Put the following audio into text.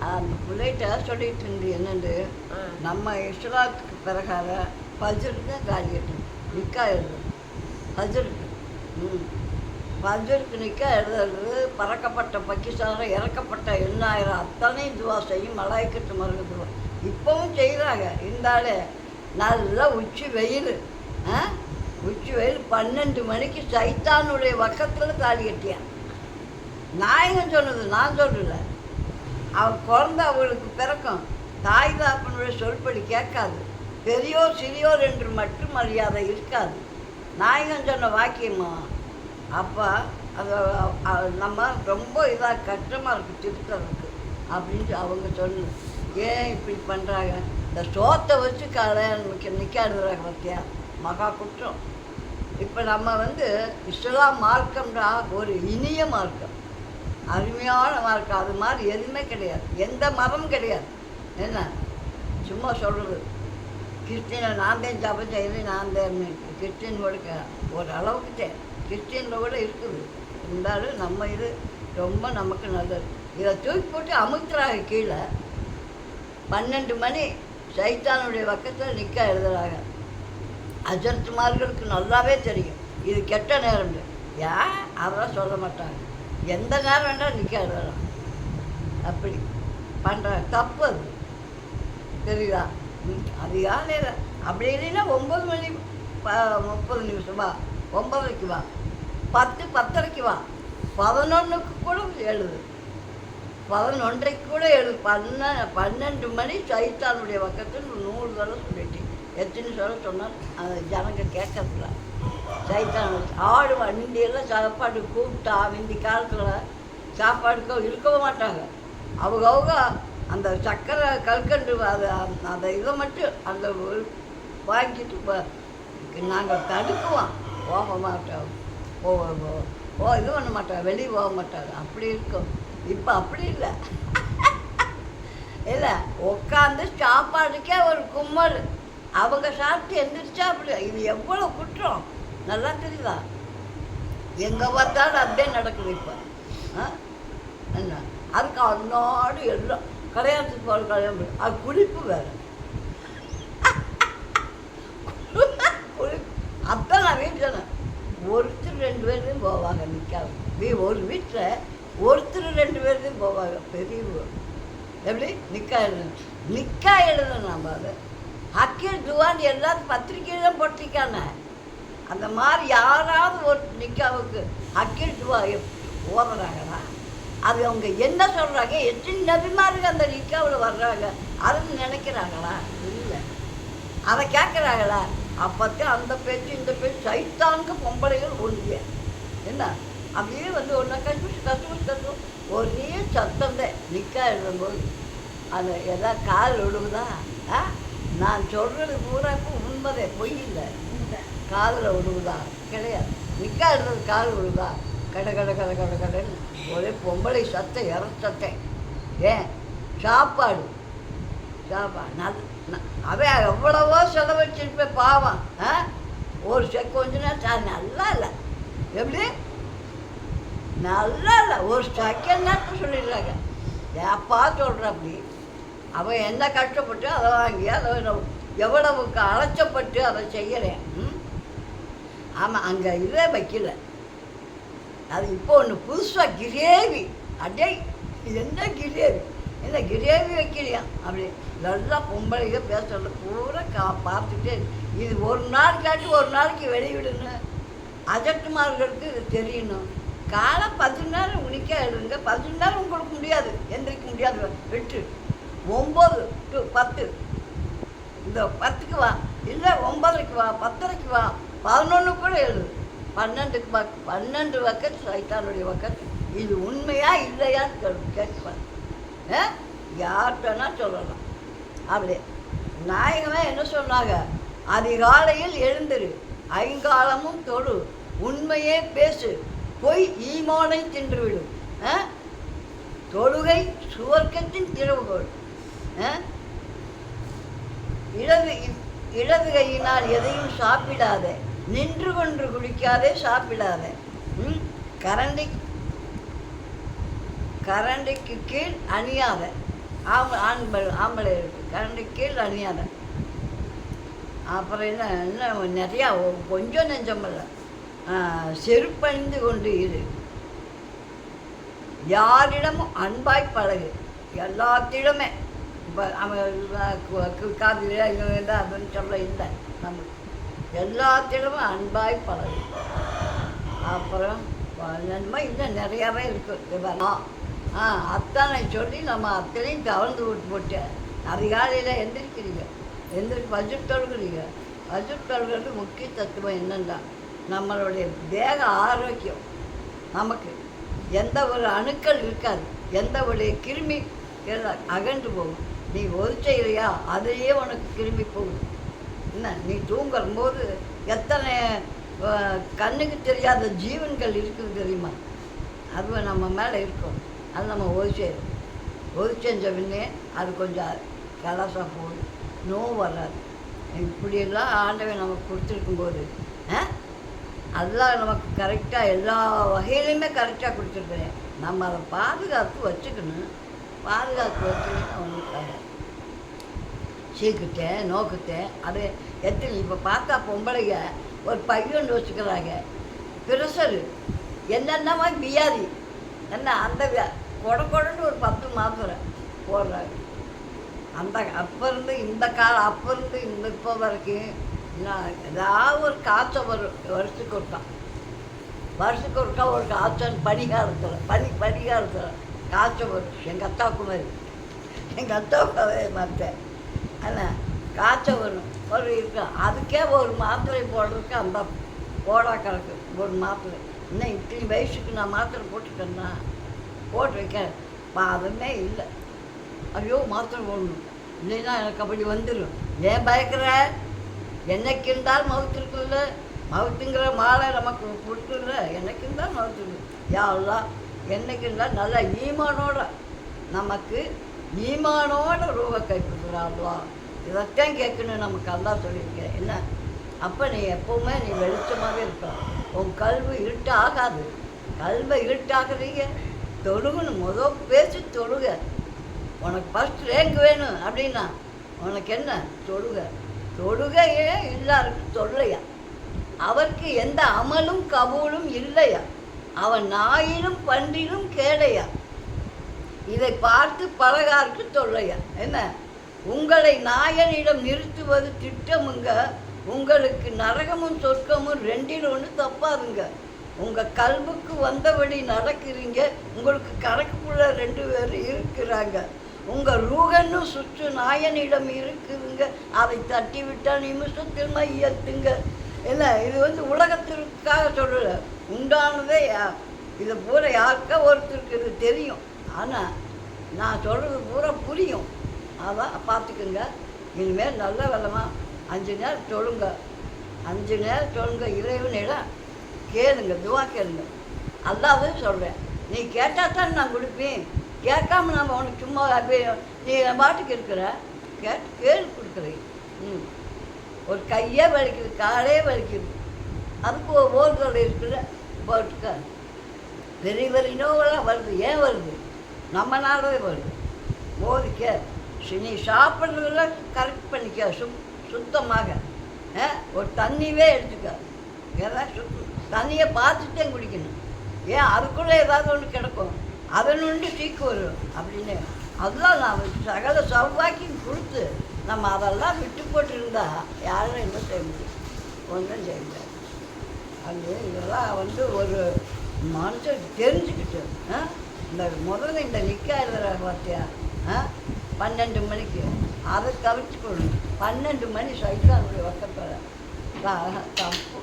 அந்த பிள்ளைகிட்ட சொல்லிட்டு இருந்து என்னண்டு நம்ம இஸ்லாத்துக்கு பிறகால பஜருக்கு தான் தாலி கட்டணும், நிக்கா எழுதணும். பஜருக்கு பஜருக்கு நிக்கா எழுதுறது பறக்கப்பட்ட பக்கிசாரம் இறக்கப்பட்ட 8000 அத்தனையும் துவா செய்யும் மலாய்க்கட்டு மருந்து துவா இப்போவும் செய்கிறாங்க. இருந்தாலே நல்லா உச்சி வெயில் உச்சி வெயில் 12 மணிக்கு சைத்தானுடைய பக்கத்தில் தாலி கட்டியான். நாயகம் சொன்னது, நான் சொல்லலை. அவன் குழந்தை அவளுக்கு பிறக்கும், தாய் தாப்பனுடைய சொல்படி கேட்காது, பெரியோர் சிறியோர் என்று மட்டும் மரியாதை இருக்காது. நாயகம் சொன்ன வாக்கியமா அப்போ அதை நம்ம ரொம்ப இதாக கஷ்டமாக இருக்குது திருத்தறதுக்கு அப்படின்ட்டு அவங்க சொன்னது. ஏன் இப்படி பண்ணுறாங்க? இந்த சோத்தை வச்சு கல்யாணம் நிற்காடுறாங்க பார்த்தியா, மகா குற்றம். இப்போ நம்ம இஸ்லாம் மார்க்கம்னா ஒரு இனிய மார்க்கம், அருமையான மார்க்கம். அது மாதிரி எதுவுமே கிடையாது, எந்த மதமும் கிடையாது. என்ன சும்மா சொல்கிறது, கிறிஸ்டினை நான் தான் ஜபம் செய்யணும், நான் தான் கிறிஸ்டின் கூட ஒரு அளவுக்கு தான் கிறிஸ்டினில் கூட இருக்குது. இருந்தாலும் நம்ம இது ரொம்ப நமக்கு நல்லது. இதை தூக்கி போட்டு அமுத்துறாங்க கீழே. 12 மணி சைத்தானுடைய பக்கத்தில் நிற்க எழுதுறாங்க. அஜர்த்துமார்களுக்கு நல்லாவே தெரியும் இது கெட்ட நேரம். ஏன் அதெல்லாம் சொல்ல மாட்டாங்க, எந்த நேரம் வேண்டாம் நிற்க எழுதலாம். அப்படி பண்ணுறாங்க, தப்பு அது, தெரியுதா? அதிகாலையில் அப்படி இல்லைன்னா 9 மணி 30 நிமிஷம் வா, 9:30 வா, 10 10:30 வா, 11க்கு கூட எழுது, 11:30 கூட எழுது. 12 மணி சைத்தானுடைய பக்கத்தில் 100 தடவை சொல்லிட்டு எத்தனை சொல்ல சொன்னால் அந்த ஜனங்க கேட்கறதுல. சைத்தான் ஆடு வண்டியெல்லாம் சாப்பாடு கூப்பிட்டா முந்தி காலத்தில் சாப்பாடுக்க இருக்கவும் மாட்டாங்க. அவங்க அந்த சக்கரை கல்கண்டு அதை அந்த இதை மட்டும் அந்த வாங்கிட்டு நாங்கள் தடுக்குவோம், போக மாட்டோம், இது பண்ண மாட்டோம், வெளியே போக மாட்டாங்க. அப்படி இருக்கும். இப்போ அப்படி இல்லை, இல்லை உட்காந்து சாப்பாடுக்கே ஒரு கும்பல், அவங்க சாப்பிட்டு எந்திரிச்சா அப்படி. இது எவ்வளோ குற்றம் நல்லா தெரியுதா? எங்கே பார்த்தாலும் அப்படியே நடக்குது இப்போ. என்ன அதுக்கு அன்னாடு எல்லாம் கல்யாணத்துக்கு போகிற கல்யாணம், அது குளிப்பு வேறு. குளிப்பு அப்போ நான் வீட்டில் ஒருத்தர் 2 பேர்லையும் போவாங்க நிற்காது. ஒரு வீட்டில் ஒருத்தர் 2 பேர்லையும் போவாங்க. பெரிய எப்படி நிக்கா எழுதணும் நம்ம அதை ஹக்கீர் துவான்னு எல்லாரும் பத்திரிக்கையிலும் போட்டிருக்கானே. அந்த மாதிரி யாராவது ஒரு நிக்காவுக்கு ஹக்கீர் துவா ஓதுறாங்கன்னா அது அவங்க என்ன சொல்கிறாங்க? எத்தனை நபிமார்கள் அந்த நிக்காவில் வர்றாங்க அதுன்னு நினைக்கிறாங்களா? இல்லை, அதை கேட்குறாங்களா? அப்போத்தான் அந்த பேச்சு இந்த பேச்சு சைத்தானுக்கு பொம்பளைகள் ஒன்றிய என்ன அப்படியே ஒன்றா கஷ்டம் ஒரே சத்தம் தான் நிக்கா எழுதும்போது. அந்த எதாவது கால் விழுகுதா? நான் சொல்கிறது பூரா இப்போ உண்மைதே, பொய் இல்லை. காதில் விழுகுதா? கிடையாது. நிக்கா எழுதுறது கால் விழுகுதா? கடை கடைன்னு ஒரே பொம்பளை சத்தம், இற சத்தம். ஏன் சாப்பாடு அவன் எவ்வளவோ செலவழிச்சிருப்பேன் பாவம். ஒரு கொஞ்ச நேரம் நல்லா இல்லை, எப்படி நல்லா இல்லை, ஒரு செகண்ட் நேரத்தில் சொல்லிடுறாங்க. ஏப்பா சொல்கிற அப்படி? அவன் என்ன கஷ்டப்பட்டு அதை வாங்கி அதை எவ்வளவுக்கு அழைச்சப்பட்டு அதை செய்கிறேன். ஆமாம், அங்கே இதே வைக்கல. அது இப்போ ஒன்று புதுசாக கிரேவி. அடே என்ன கிரேவி, என்ன கிரேவி வைக்கலையா? அப்படி நல்லா பொம்பளைங்க பேசுறது பூரா பார்த்துட்டே. இது ஒரு நாள் காட்டி ஒரு நாளைக்கு வெளியிடணும். அஜட்டுமார்களுக்கு இது தெரியணும். காலம் 10 நேரம் உனிக்கா எழுதுங்க. 10 நேரம் உங்களுக்கு முடியாது, எந்திரிக்க முடியாது. 8 9 to 10 இந்த 10க்கு வா, இல்லை 9:30 வா, 10:30 வா, 11 கூட எழுது. 12க்கு வா, 12 வக்கத்து சைத்தானுடைய வக்கத்து. இது உண்மையா இல்லையான்னு கேட்பார். யார்கிட்டனா சொல்லலாம். அப்படியே நாயகமே என்ன சொன்னாங்க? அதிகாலையில் எழுந்திரு, 5 காலமும் தொழு, உண்மையே பேசு, பொய் ஈமானை தின்றுவிடும். தொழுகை சுவர்க்கத்தின் திறவுகோள். இடது கையினால் எதையும் சாப்பிடாதே, நின்று கொன்று குடிக்காதே, சாப்பிடாதே. கரண்டிக்கு கீழ் அணியாத, ஆம்பளை இருக்குது கரண்டி கீழே அணியாத. அப்புறம் இன்னும் நிறையா கொஞ்சம் நெஞ்சமில்ல. செருப்பணிந்து கொண்டு இரு, யாரிடமும் அன்பாய் பழகு. எல்லாத்திடமே இப்போ அவன் காதில் அப்படின்னு சொல்ல இல்லை, நம்ம எல்லாத்திடமும் அன்பாய் பழகு. அப்புறம் இன்னும் நிறையாவே இருக்குது. அத்தனை சொல்லி நம்ம அத்தனையும் கவர்ந்து விட்டு போட்டு அதிகாலையில் எந்திரிக்கிறீங்க, வஜ்ர் தொழுகிறீங்க. வஜ்ர் தொழுகிறது முக்கிய தத்துவம் என்னென்னா நம்மளுடைய தேக ஆரோக்கியம். நமக்கு எந்த ஒரு அணுக்கள் இருக்காது, எந்த ஒரு கிருமி அகன்று போகும். நீ ஒரு செய்கிறியா அதையே உனக்கு கிருமி போகுது. என்ன நீ தூங்கும்போது எத்தனை கண்ணுக்கு தெரியாத ஜீவன்கள் இருக்குது தெரியுமா? அது நம்ம மேலே இருக்கும். அது நம்ம ஒது செஞ்ச பின்னே அது கொஞ்சம் கலசாக போகுது, நோவு வராது. இப்படியெல்லாம் ஆண்டவன் நமக்கு கொடுத்துருக்கும்போது அதெல்லாம் நமக்கு கரெக்டாக எல்லா வகையிலையுமே கரெக்டாக கொடுத்துருக்குறேன். நம்ம அதை பாதுகாத்து வச்சுக்கணும். பாதுகாத்து வச்சுக்கணும் அவனுக்காக சீக்கிட்டேன் நோக்குத்தேன். அது எத்தனை இப்போ பார்த்தா பொம்பளைங்க ஒரு பையன் வச்சுக்கிறாங்க, ப்ரெஷரு என்னென்னமா வியாதி என்ன அந்த கொடன்னு ஒரு 10 மாத்திரை போடுறாங்க. அந்த அப்போ இருந்து இந்த அப்போ இருந்து இந்த இப்போ வரைக்கும் ஏதாவது ஒரு காய்ச்சல் வரும். வருஷத்துக்கு ஒருக்கா ஒரு காய்ச்சல் பனிகாலத்தில் காய்ச்சல் வரும். எங்கள் அத்தாவுக்கு மாதிரி எங்கள் அத்தாவுக்கு மாற்றேன். ஆனால் காய்ச்சல் வரும் ஒரு இருக்கும். அதுக்கே ஒரு மாத்திரை போடுறதுக்கு அந்த போடா கணக்கு ஒரு மாத்திரை. இன்னும் இத்தனை வயசுக்கு நான் மாத்திரை போட்டுட்டேன்னா போட்டிருக்கேன். அதுவுமே இல்லை. ஐயோ மாத்திரை போடணும் இல்லைன்னா எனக்கு அப்படி வந்துடும். ஏன் பயக்கிற? என்னைக்கு இருந்தாலும் மவுத்து இருக்குல்ல, மவுத்துங்கிற மாலை நமக்கு கொடுத்துருல. என்னைக்கு இருந்தாலும் மவுத்து இருக்கு. யாரெல்லாம் என்னைக்கு இருந்தாலும் நல்லா ஈமானோட நமக்கு ஈமானோட ரூபா கைப்பற்றுறாங்களா? இதைத்தான் கேட்கணும் நமக்கு. எல்லாம் சொல்லியிருக்கேன் என்ன. அப்போ நீ எப்போவுமே நீ வெளிச்சமாகவே இருக்கலாம். உன் கல்வி இருட்டு ஆகாது. கல்வை இருட்டாகிறீங்க தொழுகணும். பேசி தொழுக. உனக்கு ஃபஸ்ட் ரேங்க் வேணும் அப்படின்னா உனக்கு என்ன தொழுகையே எல்லாருக்கும் தொல்லையா. அவருக்கு எந்த அமலும் கபூலும் இல்லையா. அவன் நாயிலும் பன்றிலும் கேடையா. இதை பார்த்து பலகாருக்கு தொல்லையா. என்ன உங்களை நாயனிடம் நிறுத்துவது திட்டமுங்க. உங்களுக்கு நரகமும் சொர்க்கமும் 2ல் 1 தப்பாதுங்க. உங்கள் கல்வுக்கு வந்தபடி நடக்கிறீங்க. உங்களுக்கு கணக்குக்குள்ள 2 பேர் இருக்கிறாங்க. உங்கள் ரூகன்னு சுற்று நாயனிடம் இருக்குதுங்க. அதை தட்டி விட்டால் நிமிஷத்தில் மையத்துங்க. என்ன இது உலகத்திற்காக சொல்லல, உண்டானதே. இதை பூரா யாருக்கா ஒருத்தருக்கு இது தெரியும். ஆனால் நான் சொல்கிறது பூரா புரியும். அதான் பார்த்துக்குங்க. இனிமேல் நல்ல வெள்ளமாக 5 நேரம் சொல்லுங்க. 5 நேரம் சொல்லுங்க. இறைவனிடம் கேளுங்க, துவா கேளுங்க. அல்லாத சொல்கிறேன். நீ கேட்டால் தான் நான் கொடுப்பேன். கேட்காம நம்ம உனக்கு சும்மா நீ பாட்டுக்கு இருக்கிற கேள்வி கொடுக்குறேன். ஒரு கையே வலிக்குது, காலே வலிக்குது, அதுக்கு ஒரு ஓர்தல் இருக்குது போட்டுக்க. பெரிய பெரிய நோவெல்லாம் வருது. ஏன் வருது? நம்ம நாளே வருது. ஓதிக்க. நீ சாப்பிட்றதெல்லாம் கரெக்ட் பண்ணிக்க. சுத்தமாக ஒரு தண்ணியே எடுத்துக்க. ஏதாவது தண்ணியை பார்த்துட்டே குடிக்கணும். ஏன் அதுக்குள்ளே ஏதாவது ஒன்று கிடக்கும், அதனுண்டு சீக்கு வரும் அப்படின்னு. அதெல்லாம் நான் சகல சௌபாக்கியம் கொடுத்து நம்ம அதெல்லாம் விட்டு போட்டுருந்தா யாரும் என்ன செய்ய முடியும்? ஒன்றும் செய்ய முடியாது. அது இதெல்லாம் ஒரு மனுஷன் தெரிஞ்சுக்கிட்டு முதல்ல இந்த நிற்கா எழுதுற பார்த்தியா 12 மணிக்கு அதை கவிச்சு கொள்ளணும். 12 மணி சைத்தானுடைய வக்கத்தில் தப்பு.